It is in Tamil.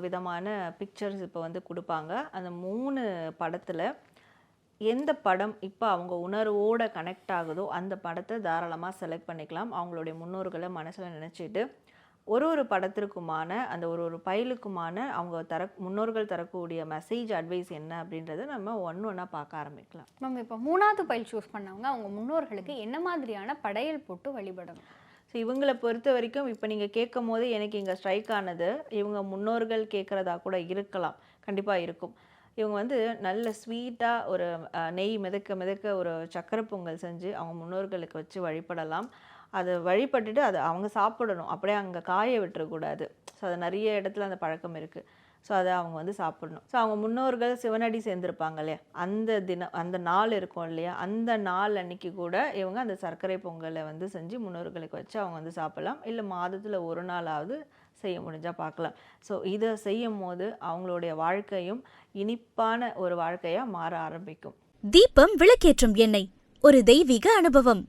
விதமான பிக்சர்ஸ் இப்போ வந்து கொடுப்பாங்க. அந்த 3 படத்தில் எந்த படம் இப்போ அவங்க உணர்வோட கனெக்ட் ஆகுதோ அந்த படத்தை தாராளமாக செலக்ட் பண்ணிக்கலாம். அவங்களுடைய முன்னோர்களை மனசில் நினச்சிட்டு ஒரு படத்திற்குமான அந்த ஒரு பைலுக்குமான அவங்க முன்னோர்கள் தரக்கூடிய மெசேஜ் அட்வைஸ் என்ன அப்படின்றத நம்ம ஒன்றா பார்க்க ஆரம்பிக்கலாம். மேம், இப்போ 3வது பைல் சூஸ் பண்ணவங்க அவங்க முன்னோர்களுக்கு என்ன மாதிரியான படையல் போட்டு வழிபடணும்? ஸோ இவங்களை பொறுத்த வரைக்கும் இப்போ நீங்கள் கேட்கும் போது எனக்கு இங்கே ஸ்ட்ரைக் ஆனது, இவங்க முன்னோர்கள் கேட்குறதா கூட இருக்கலாம், கண்டிப்பாக இருக்கும். இவங்க வந்து நல்ல ஸ்வீட்டாக ஒரு நெய் மிதக்க ஒரு சக்கரை பொங்கல் செஞ்சு அவங்க முன்னோர்களுக்கு வச்சு வழிபடலாம். அதை வழிபட்டுட்டு அதை அவங்க சாப்பிடணும், அப்படியே அங்கே காய விட்டுறக்கூடாது. ஸோ அது நிறைய இடத்துல அந்த பழக்கம் இருக்குது. ஸோ அதை அவங்க வந்து சாப்பிடணும். ஸோ அவங்க முன்னோர்கள் சிவனடி சேர்ந்துருப்பாங்க இல்லையா, அந்த தினம் அந்த நாள் இருக்கும் இல்லையா, அந்த நாள் அன்னைக்கு கூட இவங்க அந்த சர்க்கரை பொங்கலை வந்து செஞ்சு முன்னோர்களுக்கு வச்சு அவங்க வந்து சாப்பிடலாம். இல்லை மாதத்தில் ஒரு நாளாவது செய்ய முடிஞ்சால் பார்க்கலாம். ஸோ இதை செய்யும் போது அவங்களுடைய வாழ்க்கையும் இனிப்பான ஒரு வாழ்க்கையாக மாற ஆரம்பிக்கும். தீபம் விளக்கேற்றும் எண்ணெய், ஒரு தெய்வீக அனுபவம்.